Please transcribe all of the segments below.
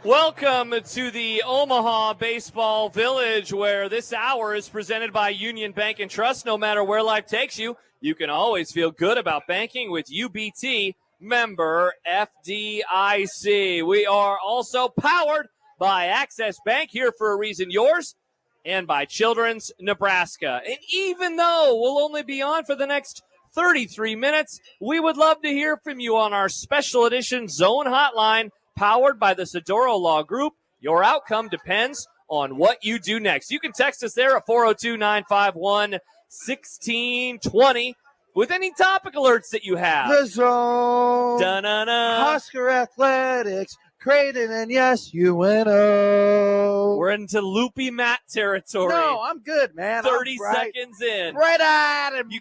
Welcome to the Omaha Baseball Village, where this hour is presented by Union Bank and Trust. No matter where life takes you, you can always feel good about banking with UBT, member FDIC. We are also powered by Access Bank, here for a reason, yours, and by Children's Nebraska. And even though we'll only be on for the next 33 minutes, we would love to hear from you on our special edition Zone Hotline, powered by the Sedoro Law Group. Your outcome depends on what you do next. You can text us there at 402-951-1620 with any topic alerts that you have. The Zone, Da-na-na. Husker Athletics, Creighton, and yes, UNO. We're into loopy Matt territory. No, I'm good, man. 30 seconds in. Bright-eyed and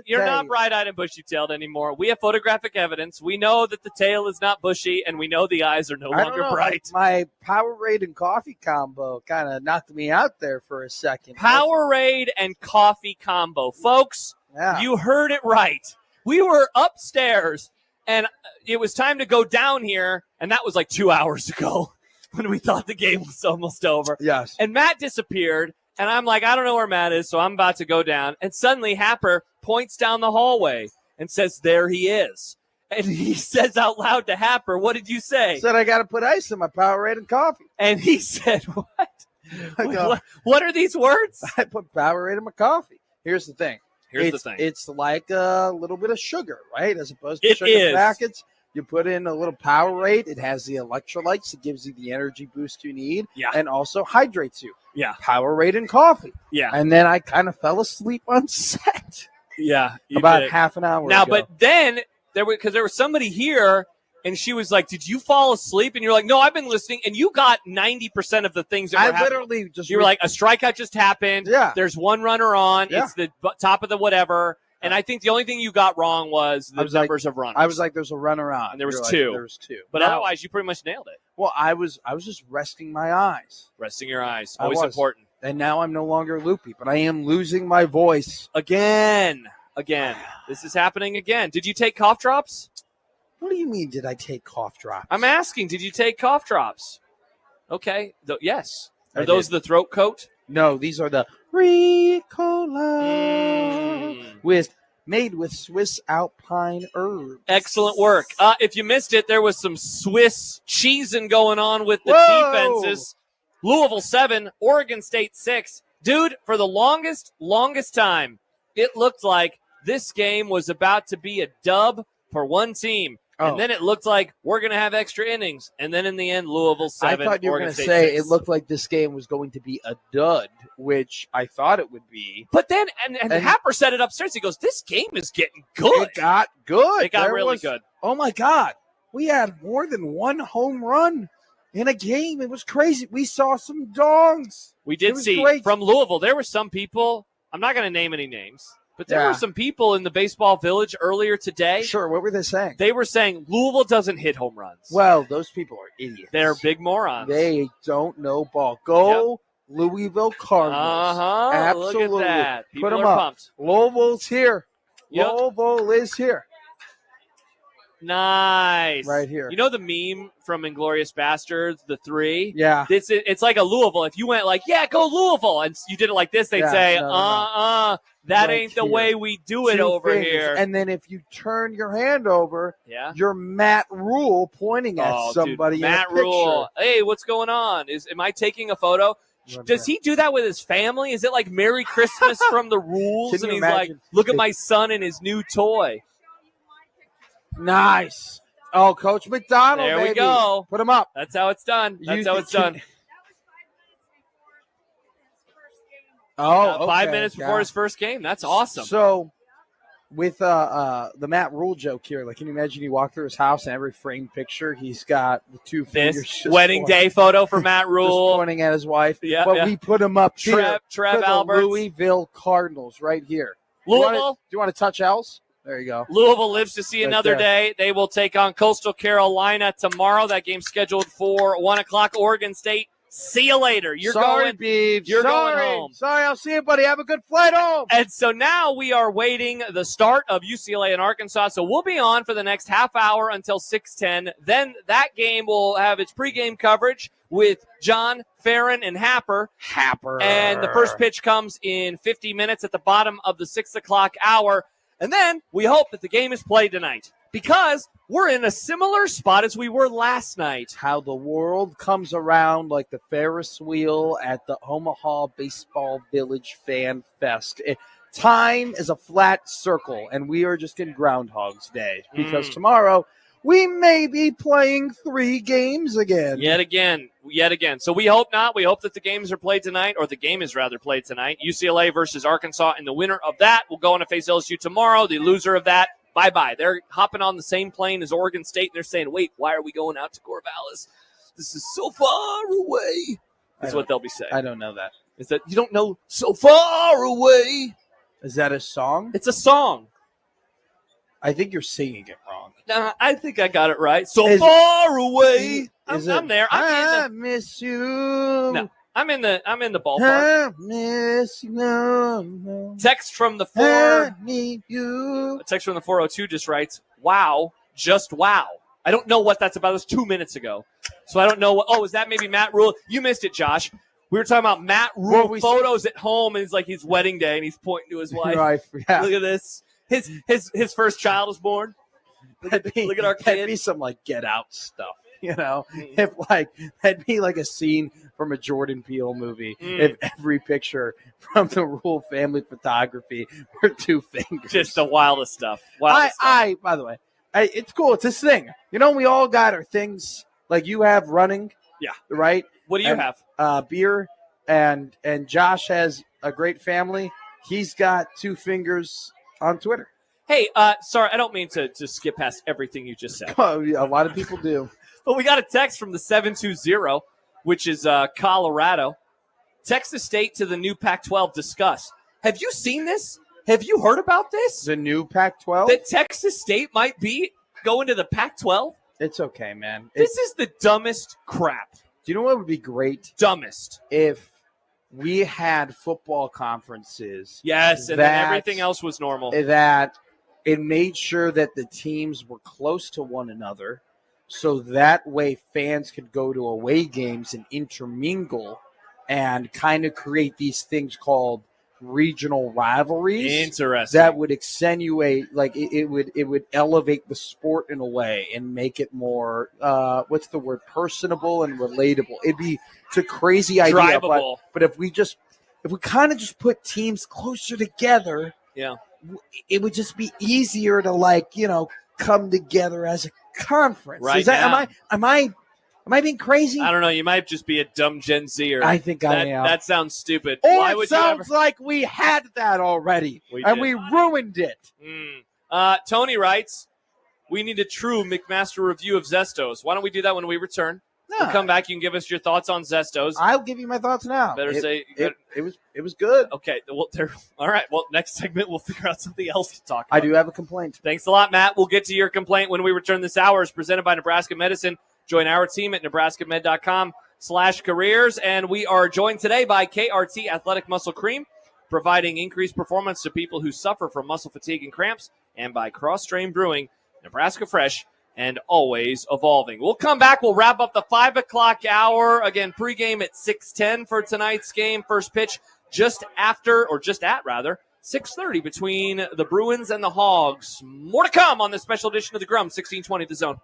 You're not bright-eyed and bushy-tailed anymore. We have photographic evidence. We know that the tail is not bushy, and we know the eyes are no longer bright. My Powerade and coffee combo kind of knocked me out there for a second. Powerade and coffee combo. Folks, You heard it right. We were upstairs, and it was time to go down here, and that was like 2 hours ago when we thought the game was almost over. Yes. And Matt disappeared, and I'm like, I don't know where Matt is, so I'm about to go down. And suddenly Happer points down the hallway and says, there he is. And he says out loud to Happer, what did you say? I said, I got to put ice in my Powerade and coffee. And he said, what? What are these words? I put Powerade in my coffee. Here's the thing. It's like a little bit of sugar, right? As opposed to sugar packets. You put in a little Powerade. It has the electrolytes. It gives you the energy boost you need. Yeah. And also hydrates you. Yeah. Powerade and coffee. Yeah. And then I kind of fell asleep on set. Yeah. About half an hour ago. But then, there was somebody here, and she was like, did you fall asleep? And you're like, no, I've been listening. And you got 90% of the things that were happening. Literally just... You were like, a strikeout just happened. Yeah. There's one runner on. Yeah. It's the top of the whatever. And I think the only thing you got wrong was the numbers of runners. I was like, there's a runner on. And there was two. There was two. But otherwise, you pretty much nailed it. Well, I was just resting my eyes. Resting your eyes. Always important. And now I'm no longer loopy, but I am losing my voice. Again. This is happening again. Did you take cough drops? What do you mean, did I take cough drops? I'm asking, did you take cough drops? Okay. Yes. Are those the throat coat? No, these are the Ricola made with Swiss Alpine herbs. Excellent work. If you missed it, there was some Swiss cheesing going on with the defenses. Louisville 7, Oregon State 6. Dude, for the longest time, it looked like this game was about to be a dub for one team. And then it looked like we're going to have extra innings. And then in the end, Louisville 7, I thought you were going to say 6. It looked like this game was going to be a dud, which I thought it would be. But then, and Happer said it upstairs. He goes, this game is getting good. It got good. It got really good. Oh, my God. We had more than one home run in a game. It was crazy. We saw some dogs. We did see from Louisville. There were some people. I'm not going to name any names. But there were some people in the baseball village earlier today. Sure, what were they saying? They were saying Louisville doesn't hit home runs. Well, those people are idiots. They're big morons. They don't know ball. Go Louisville Cardinals. Absolutely. Look at that. People Put them are up. pumped. Louisville's here. Yep. Louisville is here. Nice. Right here. You know the meme from Inglourious Bastards, the 3? Yeah. It's like a Louisville. If you went like, yeah, go Louisville, and you did it like this, they'd say, that right ain't the way we do it over here. And then if you turn your hand over, you're Matt Rule pointing at somebody in a picture. Matt Rule. Hey, what's going on? Am I taking a photo? Does he do that with his family? Is it like Merry Christmas from the Rules? And he's like, look at my son and his new toy. Nice. Oh, Coach McDonald, there we go. Put him up. That's how it's done. That's how it's done. 5 minutes before his first game. That's awesome. So, with the Matt Rule joke here, like, can you imagine you walk through his house and every framed picture, he's got the two fingers. This wedding day photo for Matt Rule. Just pointing at his wife. But we put him up here. Trev Alberts. The Louisville Cardinals right here. Louisville. Do you want to touch else? There you go. Louisville lives to see another day. They will take on Coastal Carolina tomorrow. That game's scheduled for 1 o'clock. Oregon State See you later. You're going home. Sorry, I'll see you, buddy. Have a good flight home. And so now we are waiting the start of UCLA and Arkansas. So we'll be on for the next half hour until 6:10. Then that game will have its pregame coverage with John, Farron, and Happer. And the first pitch comes in 50 minutes at the bottom of the 6 o'clock hour. And then we hope that the game is played tonight, because we're in a similar spot as we were last night. How the world comes around like the Ferris wheel at the Omaha Baseball Village Fan Fest. Time is a flat circle, and we are just in Groundhog's Day, because tomorrow we may be playing 3 games again. Yet again. So we hope not. We hope that the games are played tonight, or the game is rather played tonight. UCLA versus Arkansas, and the winner of that will go on to face LSU tomorrow. The loser of that, bye-bye. They're hopping on the same plane as Oregon State, and they're saying, wait, why are we going out to Corvallis? This is so far away. That's what they'll be saying. I don't know that. Is that you don't know so far away? Is that a song? It's a song. I think you're singing it wrong. Nah, I think I got it right. Far away. I'm there. I miss you. No, I'm in the ballpark. I miss you. Text from the I need you. A text from the 402 just writes, "Wow, just wow." I don't know what that's about. It was 2 minutes ago, so I don't know what. Oh, is that maybe Matt Rule? You missed it, Josh. We were talking about Matt Rule photos at home, and it's like his wedding day, and he's pointing to his wife. Right. Yeah. Look at this. His first child was born. Look at our kid. That'd be some like Get Out stuff, you know. If like that'd be like a scene from a Jordan Peele movie. If every picture from the Rule family photography were 2 fingers, just the wildest stuff. By the way, it's cool. It's this thing. You know, we all got our things. Like you have running, yeah, right. What do you have? Beer, and Josh has a great family. He's got 2 fingers on Twitter. Hey, sorry, I don't mean to skip past everything you just said. A lot of people do. But we got a text from the 720, which is Colorado. Texas State to the new Pac-12 discuss. Have you seen this? Have you heard about this? The new Pac-12? That Texas State might be going to the Pac-12? It's okay, man. This is the dumbest crap. Do you know what would be great? Dumbest. If we had football conferences. Yes, and then everything else was normal. That it made sure that the teams were close to one another, so that way fans could go to away games and intermingle and kind of create these things called regional rivalries. Interesting. That would accentuate, like it would elevate the sport in a way and make it more personable and relatable. It's a crazy idea, but if we kind of just put teams closer together, yeah, it would just be easier to come together as a conference. Right? Am I being crazy? I don't know. You might just be a dumb Gen Zer. I think I am. That sounds stupid. Or it sounds like we had that already, we ruined it. Tony writes, we need a true McMaster review of Zestos. Why don't we do that when we return? We'll come back. You can give us your thoughts on Zestos. I'll give you my thoughts now. It was good. Okay. Well, all right. Well, next segment, we'll figure out something else to talk about. I do have a complaint. Thanks a lot, Matt. We'll get to your complaint when we return. This hour is presented by Nebraska Medicine. Join our team at nebraskamed.com/careers. And we are joined today by KRT Athletic Muscle Cream, providing increased performance to people who suffer from muscle fatigue and cramps, and by Cross Strain Brewing, Nebraska Fresh and always evolving. We'll come back. We'll wrap up the 5 o'clock hour. Again, pregame at 6:10 for tonight's game. First pitch just at 6:30 between the Bruins and the Hogs. More to come on this special edition of the Grum, 1620 The Zone.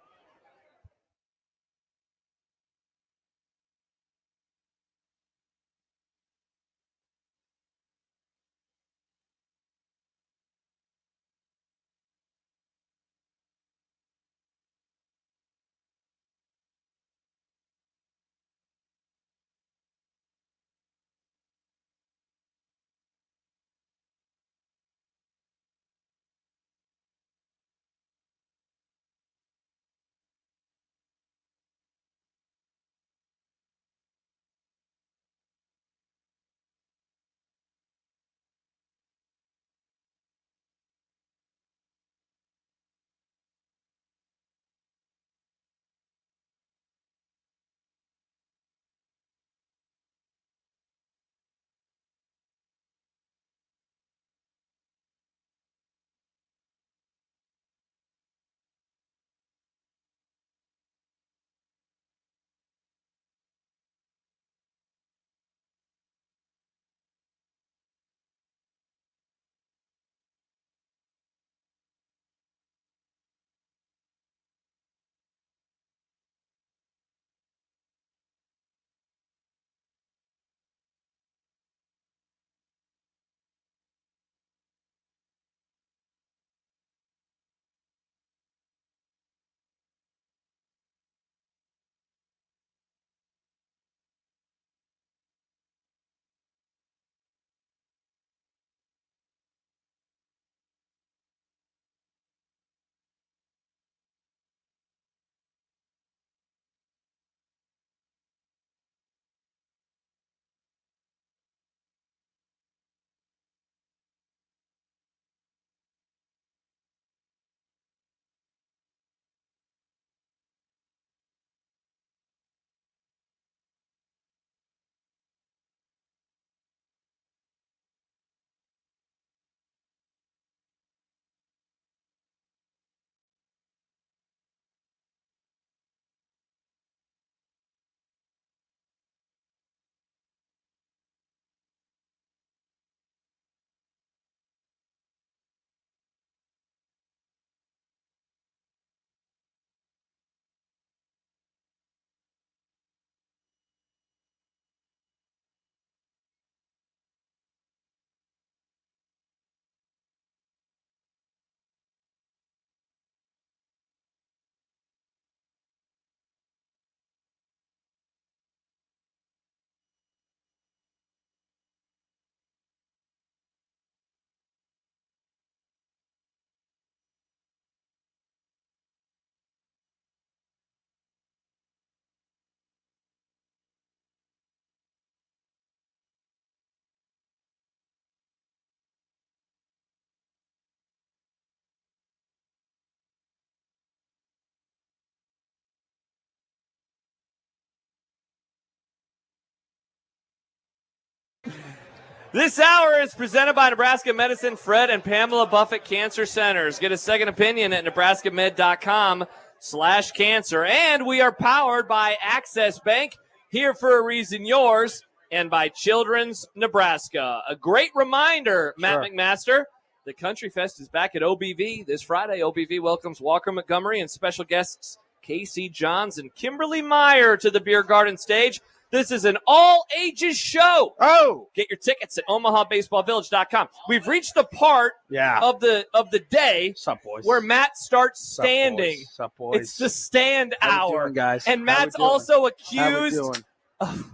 This hour is presented by Nebraska Medicine, Fred and Pamela Buffett Cancer Centers. Get a second opinion at nebraskamed.com/cancer. And we are powered by Access Bank, here for a reason yours, and by Children's Nebraska. A great reminder, Matt McMaster, the Country Fest is back at OBV this Friday. OBV welcomes Walker Montgomery and special guests Casey Johns and Kimberly Meyer to the Beer Garden stage. This is an all-ages show. Oh! Get your tickets at OmahaBaseballVillage.com. We've reached the part of the day where Matt starts standing. Sup, boys? It's the stand hour. Doing, guys? And Matt's also accused of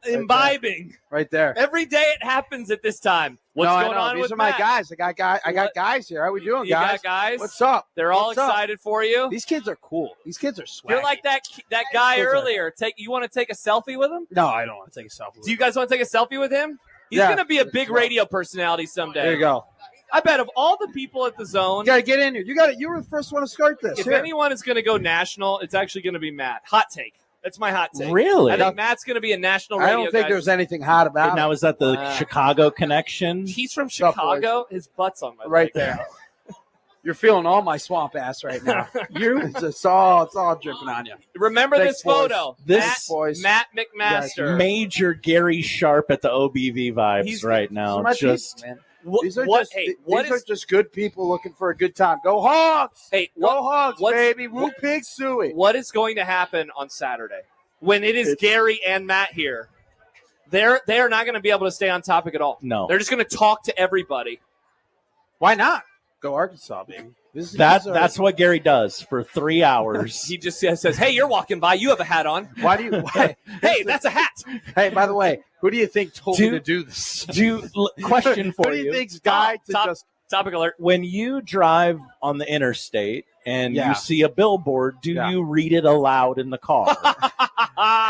imbibing. Right there. Every day it happens at this time. What's going on with Matt? These are my guys. I got guys here. How we doing, guys? You got guys? What's up? They're all excited for you. These kids are cool. These kids are swaggy. You're like that guy earlier. You want to take a selfie with him? No, I don't want to take a selfie with him. Do you guys want to take a selfie with him? He's going to be a big radio personality someday. There you go. I bet of all the people at the Zone, you got to get in here. You were the first one to start this. If anyone is going to go national, it's actually going to be Matt. Hot take. That's my hot take. Really? I think Matt's going to be a national radio guy. I don't think there's anything hot about it. Now, is that the Chicago connection? He's from Chicago. His butt's on my right there. You're feeling all my swamp ass right now. It's all dripping on you. Remember this photo. This Matt McMaster. Major Gary Sharp at the OBV vibes right now. These are just good people looking for a good time. Go Hogs! Hey, go Hogs, baby. Woo pig suey. What is going to happen on Saturday when it is Gary and Matt here? They are not going to be able to stay on topic at all. No. They're just going to talk to everybody. Why not? Go Arkansas, baby. That's what Gary does for 3 hours. He just says, "Hey, you're walking by. You have a hat on. Why? Hey, that's a hat." Hey, by the way, who do you think told me to do this? Question for you. Who do you think's guy topic alert? When you drive on the interstate and you see a billboard, do you read it aloud in the car?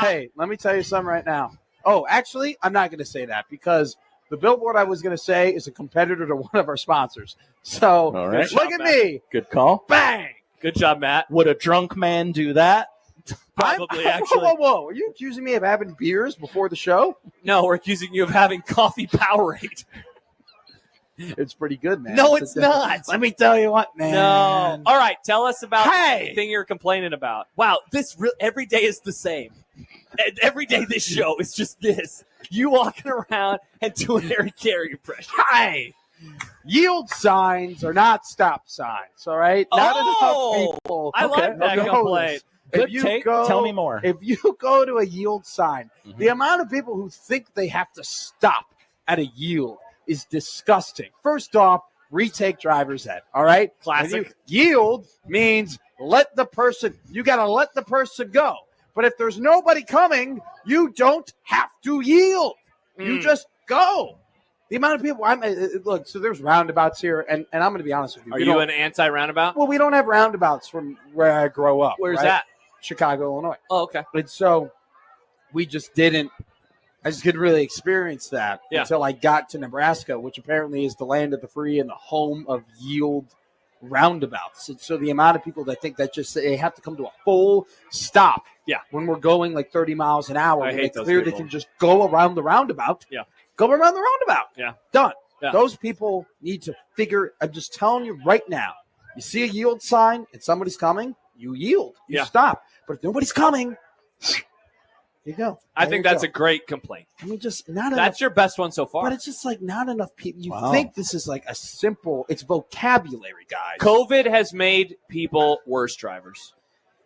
Hey, let me tell you something right now. Oh, actually, I'm not going to say that because the billboard I was going to say is a competitor to one of our sponsors. So look at me. Good call. Bang. Good job, Matt. Would a drunk man do that? Probably, actually. Whoa. Are you accusing me of having beers before the show? No, we're accusing you of having coffee Powerade. It's pretty good, man. No, it's not. Let me tell you what, man. No. All right, tell us about the thing you're complaining about. Wow, every day is the same. Every day this show is just this. You walking around and doing Harry Carey impression. Hi. Yield signs are not stop signs, all right? Not enough people. I like that complaint. Good take. Tell me more. If you go to a yield sign, the amount of people who think they have to stop at a yield is disgusting. First off, retake driver's ed, all right? Classic. Yield means you got to let the person go. But if there's nobody coming, you don't have to yield. You just go. The amount of people, look, so there's roundabouts here, and I'm going to be honest with you. Are you an anti-roundabout? Well, we don't have roundabouts from where I grow up. Where's that? Chicago, Illinois. Oh, okay. And so I just couldn't really experience that until I got to Nebraska, which apparently is the land of the free and the home of yield roundabouts. And so the amount of people that think that they have to come to a full stop when we're going like 30 miles an hour. I hate those people. They can just go around the roundabout. Yeah. Go around the roundabout. Yeah. Done. Yeah. Those people need to I'm just telling you right now, you see a yield sign and somebody's coming, you yield. You stop. But if nobody's coming, you go. I think that's a great complaint. I mean, just not enough. That's your best one so far. But it's just like not enough people. You think this is like it's vocabulary, guys. COVID has made people worse drivers.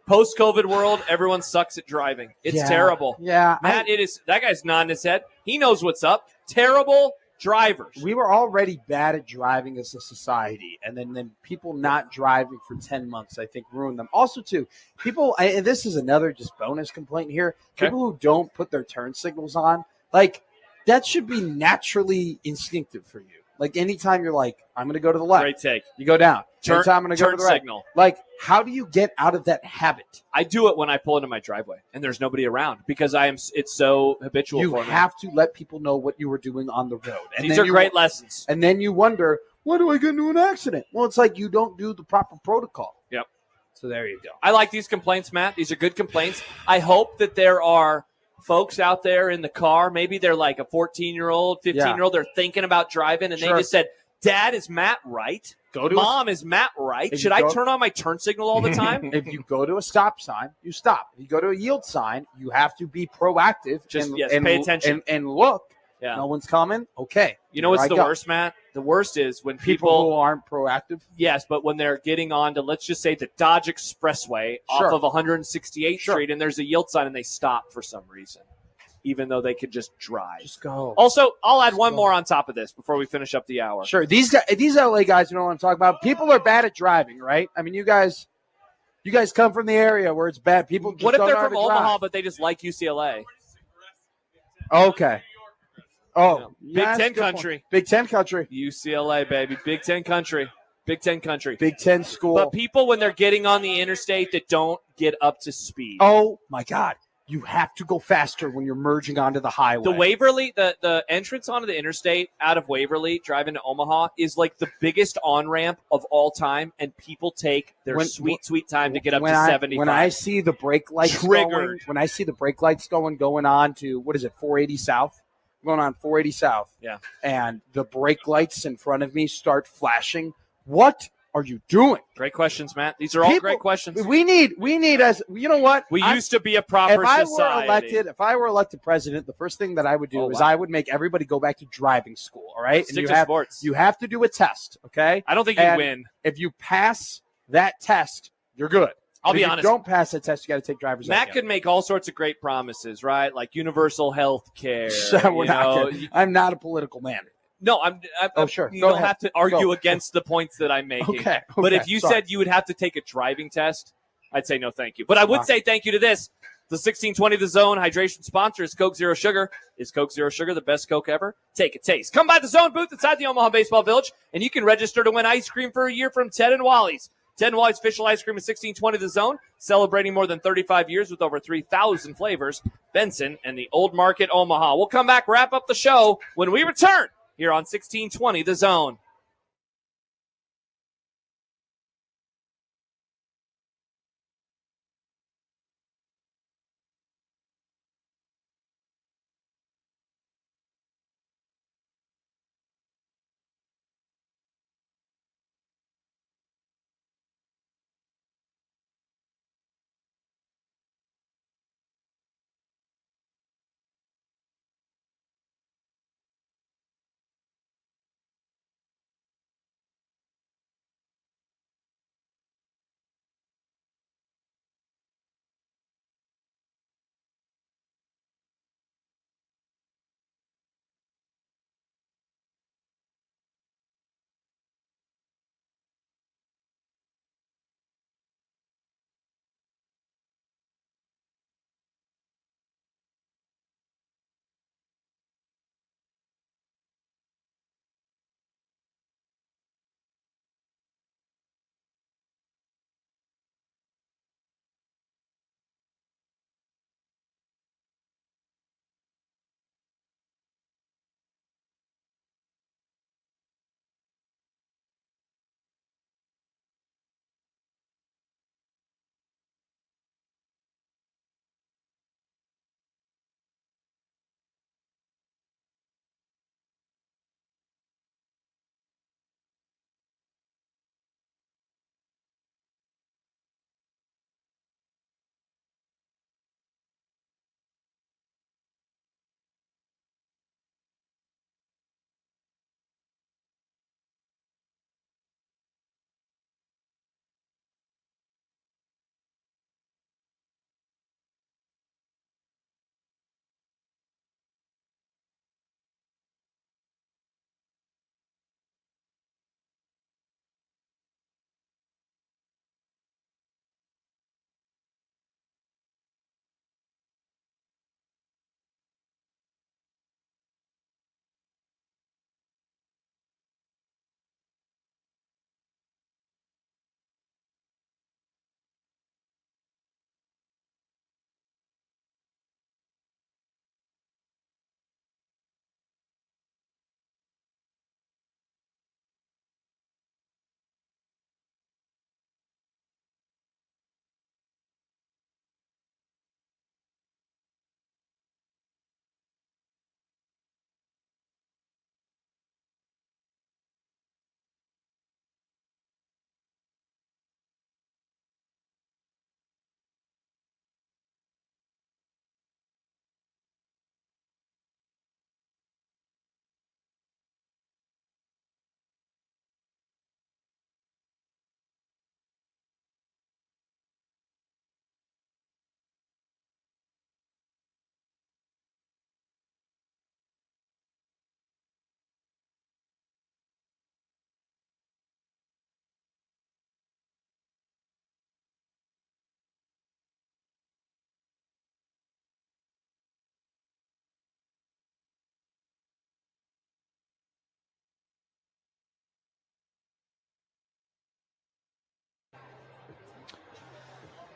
Post-COVID world, everyone sucks at driving. It's terrible. Yeah. Matt, that guy's nodding his head. He knows what's up. Terrible drivers. We were already bad at driving as a society, and then people not driving for 10 months, I think, ruined them. Also, too, people, and this is another just bonus complaint here, people who don't put their turn signals on, like, that should be naturally instinctive for you. Like, anytime you're like, I'm going to go to the left. Great take. You go down. Turn I'm going to go to the right. Signal. Like, how do you get out of that habit? I do it when I pull into my driveway and there's nobody around because it's so habitual for me. You have to let people know what you were doing on the road. And these are great lessons. And then you wonder, why do I get into an accident? Well, it's like you don't do the proper protocol. Yep. So there you go. I like these complaints, Matt. These are good complaints. I hope that there are folks out there in the car, maybe they're like a 14-year-old, 15-year-old, they're thinking about driving, and they just said, Dad, is Matt right? Mom, is Matt right? Should I turn on my turn signal all the time? If you go to a stop sign, you stop. If you go to a yield sign, you have to be proactive. And pay attention. And look. Yeah. No one's coming. Okay. You know what's the worst, Matt? The worst is when people who aren't proactive. Yes, but when they're getting on to, let's just say, the Dodge Expressway off of 168th Street, and there's a yield sign, and they stop for some reason, even though they could just drive. Just go. Also, I'll add one more on top of this before we finish up the hour. Sure. These LA guys, you know what I'm talking about? People are bad at driving, right? I mean, you guys come from the area where it's bad. People just what if don't they're know how from to Omaha, drive. but they just like UCLA? Okay. Oh, Big Ten country. Point. Big Ten country. UCLA, baby. Big Ten country. Big Ten country. Big Ten school. But people, when they're getting on the interstate, that don't get up to speed. Oh, my God. You have to go faster when you're merging onto the highway. The Waverly, the entrance onto the interstate out of Waverly, driving to Omaha, is like the biggest on-ramp of all time, and people take their sweet time to get up to 75. When I see the brake lights going on to, 480 South? Going on 480 South. Yeah. And the brake lights in front of me start flashing. What are you doing? Great questions, Matt. These are all great questions. We need us. You know what? We used to be a proper society. If I were elected president, the first thing that I would do is I would make everybody go back to driving school. All right. Stick to sports. You have to do a test. Okay. I don't think you win. If you pass that test, you're good. I'll be honest. If you don't pass that test, you got to take driver's Matt could make all sorts of great promises, right? Like universal health care. I'm not a political man. No, I'm sure. You don't have to argue against the points that I'm making. Okay. But if you said you would have to take a driving test, I'd say no thank you. But I would say thank you to this. The 1620 The Zone hydration sponsor is Coke Zero Sugar. Is Coke Zero Sugar the best Coke ever? Take a taste. Come by the Zone booth inside the Omaha Baseball Village, and you can register to win ice cream for a year from Ted and Wally's. Ted and Wally's official ice cream is 1620 The Zone, celebrating more than 35 years with over 3,000 flavors. Benson and the Old Market, Omaha. We'll come back, wrap up the show when we return here on 1620 The Zone.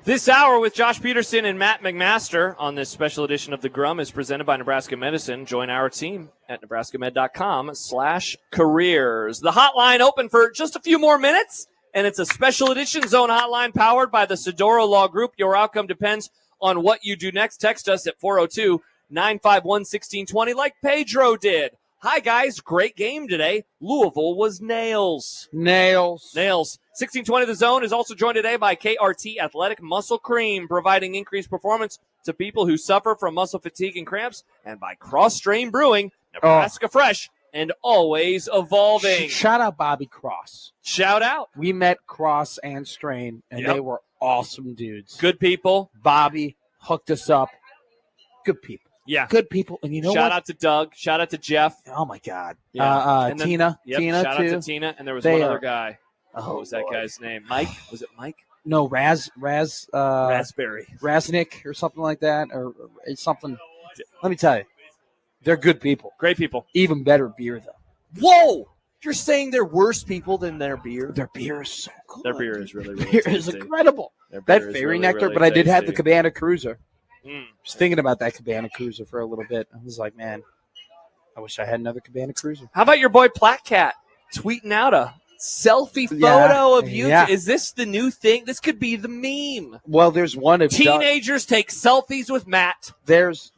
This hour with Josh Peterson and Matt McMaster on this special edition of The Grum is presented by Nebraska Medicine. Join our team at nebraskamed.com/careers. The hotline open for just a few more minutes, and it's a special edition zone hotline powered by the Sedora Law Group. Your outcome depends on what you do next. Text us at 402-951-1620 like Pedro did. Hi, guys. Great game today. Louisville was nails. Nails. 1620 The Zone is also joined today by KRT Athletic Muscle Cream, providing increased performance to people who suffer from muscle fatigue and cramps, and by Cross Strain Brewing, Nebraska Fresh and always evolving. Shout out Bobby Cross. Shout out. We met Cross and Strain, and they were awesome dudes. Good people. Bobby hooked us up. Good people. Yeah. Good people. And you know Shout out to Doug. Shout out to Jeff. Oh, my God. Yeah. Tina. Tina, shout too. out to Tina. And there was one other guy. Oh, what was that guy's name? Mike? Was it Mike? No, Raspberry. Raznick or something like that. Or something. Let me tell you. They're good people. Great people. Even better beer, though. Whoa! You're saying they're worse people than their beer? Their beer is so good. Their beer is really, really Beer tasty. is incredible. That Fairy Nectar, really but I did have the tasty. Cabana Cruiser. Mm. I was thinking about that Cabana Cruiser for a little bit. I was like, man, I wish I had another Cabana Cruiser. How about your boy Platt Cat tweeting out a selfie photo of you? Yeah. Is this the new thing? This could be the meme. Well, there's one of Teenagers take selfies with Matt. There's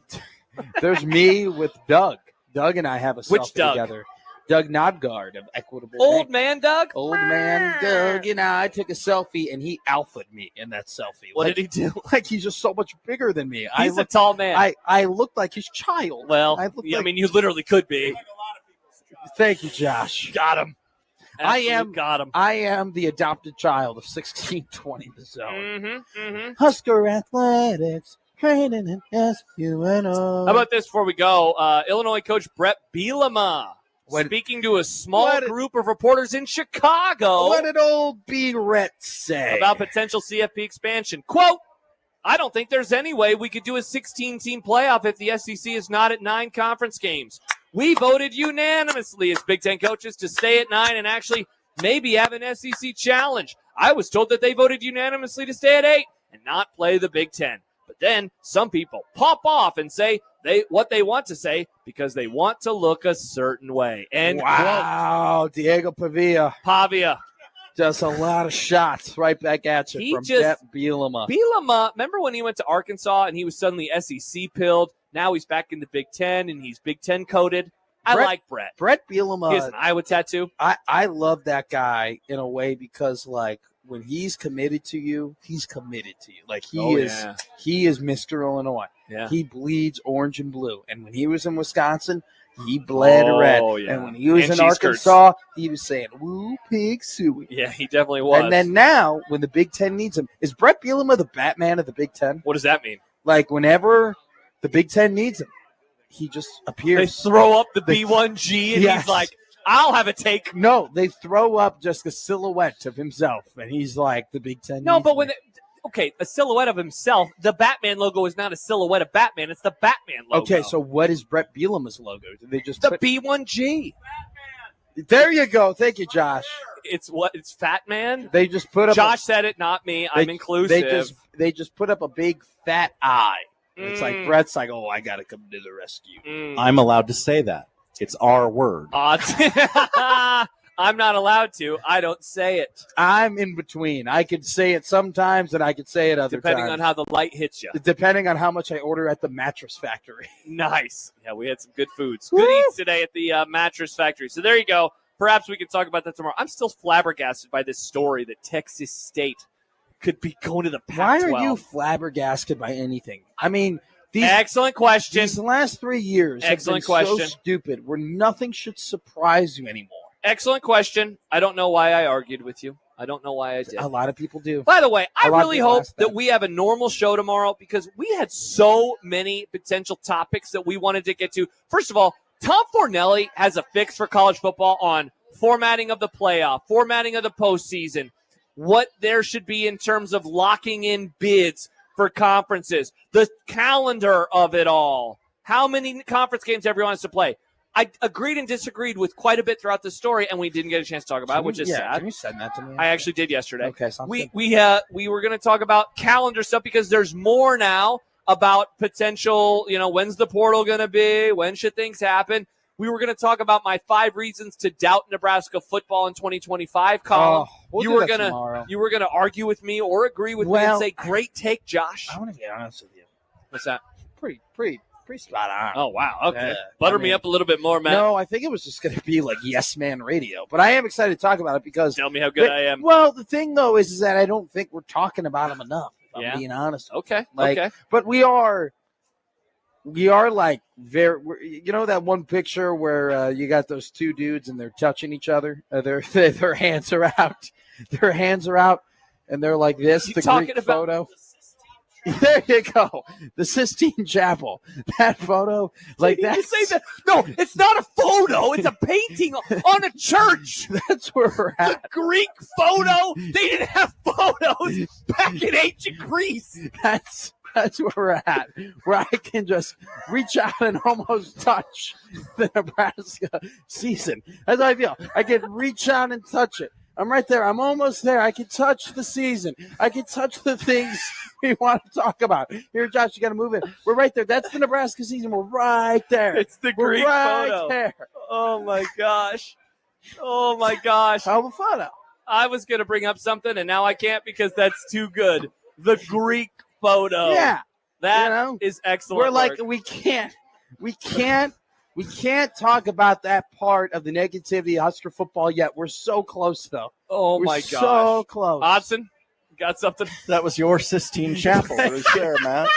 me with Doug. Doug and I have a Which selfie Doug? together. Doug Nodgard of Equitable Old Bank. man Doug? Old man Doug and I took a selfie, and he alphaed me in that selfie. What did he do? Like he's just so much bigger than me. He's a tall man. I looked like his child. Well, I mean, you literally could be. Thank you, Josh. Got him. Got him. I am the adopted child of 1620 The Zone. Mm-hmm. Husker Athletics, training in SUNO. How about this before we go? Illinois coach Brett Bielema speaking to a small group of reporters in Chicago. What did old B-Rett say? About potential CFP expansion. Quote, I don't think there's any way we could do a 16-team playoff if the SEC is not at 9 conference games. We voted unanimously as Big Ten coaches to stay at 9 and actually maybe have an SEC challenge. I was told that they voted unanimously to stay at 8 and not play the Big Ten. But then some people pop off and say what they want to say because they want to look a certain way. And wow, Diego Pavia. Just a lot of shots right back at you from Brett Bielema. Bielema, remember when he went to Arkansas and he was suddenly SEC pilled? Now he's back in the Big Ten and he's Big Ten coded. I like Brett. Brett Bielema. He has an Iowa tattoo. I love that guy in a way because, like, when he's committed to you, he's committed to you. Like he is Mr. Illinois. Yeah. He bleeds orange and blue. And when he was in Wisconsin, he bled red. Yeah. And when he was in Arkansas, he was saying, woo, pig, suey. Yeah, he definitely was. And then now, when the Big Ten needs him, is Brett Bielema the Batman of the Big Ten? What does that mean? Like, whenever the Big Ten needs him, he just appears. They throw up the B1G, and he's like, I'll have a take. No, they throw up just a silhouette of himself, and he's like, the Big Ten. No, but when a silhouette of himself, the Batman logo is not a silhouette of Batman. It's the Batman logo. Okay, so what is Brett Bielema's logo? Did they just B1G? There you go. Thank you, Josh. It's Fat Man? They just put up. Josh said it, not me. I'm inclusive. They just put up a big fat eye. It's like Brett's like, oh, I got to come to the rescue. I'm allowed to say that. It's our word. I'm not allowed to. I don't say it. I'm in between. I could say it sometimes, and I could say it other Depending times. on how the light hits you. Depending on how much I order at the Mattress Factory. Nice. Yeah, we had some good foods. Good eats today at the Mattress Factory. So there you go. Perhaps we can talk about that tomorrow. I'm still flabbergasted by this story that Texas State could be going to the Pac-12. Why are you flabbergasted by anything? I mean, excellent question. These last 3 years have been so stupid where nothing should surprise you anymore. Excellent question. I don't know why I argued with you. I don't know why I did. A lot of people do. By the way, I really hope that we have a normal show tomorrow because we had so many potential topics that we wanted to get to. First of all, Tom Fornelli has a fix for college football on formatting of the playoff, formatting of the postseason, what there should be in terms of locking in bids for conferences, the calendar of it all, how many conference games everyone wants to play. I agreed and disagreed with quite a bit throughout the story, and we didn't get a chance to talk about it, which is sad. Can you send that to me? I actually did yesterday. Okay, we were going to talk about calendar stuff because there's more now about potential, when's the portal going to be? When should things happen? We were going to talk about my 5 reasons to doubt Nebraska football in 2025 column. You were going to argue with me or agree with me and say, great take, Josh. I want to be honest with you. What's that? Pretty spot on. Oh, wow. Okay. Butter me up a little bit more, Matt. No, I think it was just going to be like Yes Man Radio. But I am excited to talk about it because. Tell me how good I am. Well, the thing, though, is that I don't think we're talking about them enough, if I'm being honest. Okay. But we are like very, that one picture where you got those 2 dudes and they're touching each other. Their hands are out. Their hands are out, and they're like this. The Greek photo. There you go. The Sistine Chapel. That photo, like that. You say that? No, it's not a photo. It's a painting on a church. That's where we're at. The Greek photo. They didn't have photos back in ancient Greece. That's where we're at, where I can just reach out and almost touch the Nebraska season. That's how I feel. I can reach out and touch it. I'm right there. I'm almost there. I can touch the season. I can touch the things we want to talk about. Here, Josh, you got to move in. We're right there. That's the Nebraska season. We're right there. It's the Greek photo. There. Oh, my gosh. Oh, my gosh. Hell of a photo. I was going to bring up something, and now I can't because that's too good. The Greek photo. Yeah. That is excellent. We're like, we can't talk about that part of the negativity of Husker football yet. We're so close, though. Oh, my gosh. So close. Odson, got something? That was your Sistine Chapel right there, Matt.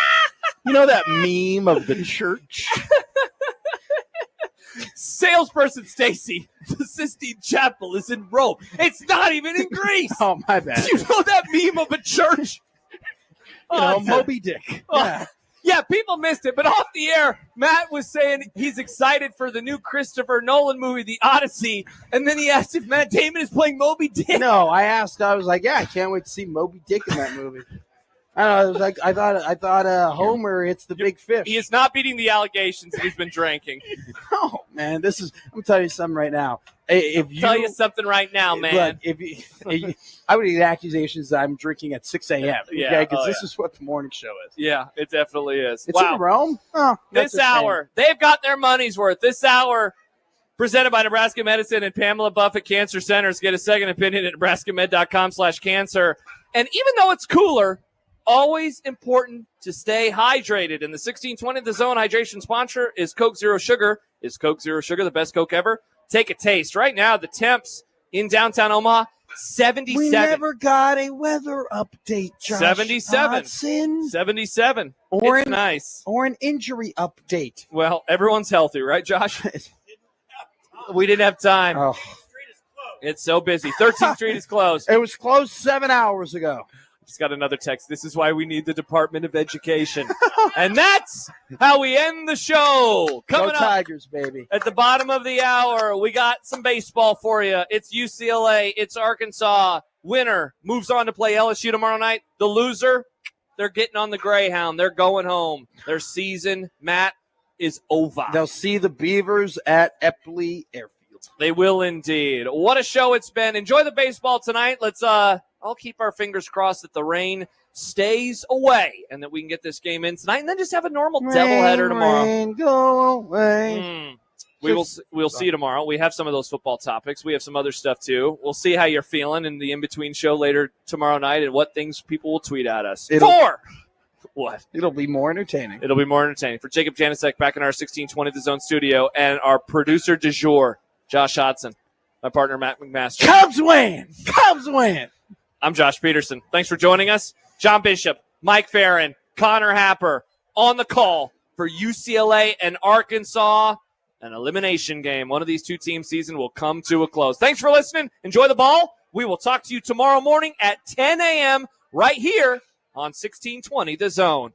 You know that meme of the church? Salesperson Stacy, the Sistine Chapel is in Rome. It's not even in Greece. Oh, my bad. You know that meme of a church? Moby Dick. Yeah, people missed it, but off the air, Matt was saying he's excited for the new Christopher Nolan movie, The Odyssey, and then he asked if Matt Damon is playing Moby Dick. No, I was like, I can't wait to see Moby Dick in that movie. I don't know, it was like I thought Homer hits the big fish. He is not beating the allegations that he's been drinking. Oh man, I'm gonna tell you something right now. Tell you something right now, man. Look, I would get accusations that I'm drinking at 6 a.m. Yeah, because this is what the morning show is. Yeah, it definitely is. It's in Rome. Oh, this hour, they've got their money's worth. This hour, presented by Nebraska Medicine and Pamela Buffett Cancer Centers. Get a second opinion at nebraskamed.com/cancer. And even though it's cooler, always important to stay hydrated. And the 1620 The Zone hydration sponsor is Coke Zero Sugar. Is Coke Zero Sugar the best Coke ever? Take a taste. Right now, the temps in downtown Omaha, 77. We never got a weather update, Josh. 77. 77. It's nice. Or an injury update. Well, everyone's healthy, right, Josh? We didn't have time. Oh. It's so busy. 13th Street is closed. It was closed 7 hours ago. Just got another text. This is why we need the Department of Education. And that's how we end the show. Coming Go Tigers, baby. At the bottom of the hour, we got some baseball for you. It's UCLA. It's Arkansas. Winner moves on to play LSU tomorrow night. The loser, they're getting on the Greyhound. They're going home. Their season, Matt, is over. They'll see the Beavers at Eppley Airfield. They will indeed. What a show it's been. Enjoy the baseball tonight. Let's I'll keep our fingers crossed that the rain stays away and that we can get this game in tonight and then just have a normal doubleheader tomorrow. Rain, go away. We'll see you tomorrow. We have some of those football topics. We have some other stuff too. We'll see how you're feeling in the in-between show later tomorrow night and what things people will tweet at us. What? It'll be more entertaining. It'll be more entertaining. For Jacob Janicek back in our 1620 The Zone studio and our producer du jour, Josh Hodson, my partner Matt McMaster. Cubs win! Cubs win! I'm Josh Peterson. Thanks for joining us. John Bishop, Mike Farron, Connor Happer on the call for UCLA and Arkansas. An elimination game. One of these two team season will come to a close. Thanks for listening. Enjoy the ball. We will talk to you tomorrow morning at 10 a.m. right here on 1620 The Zone.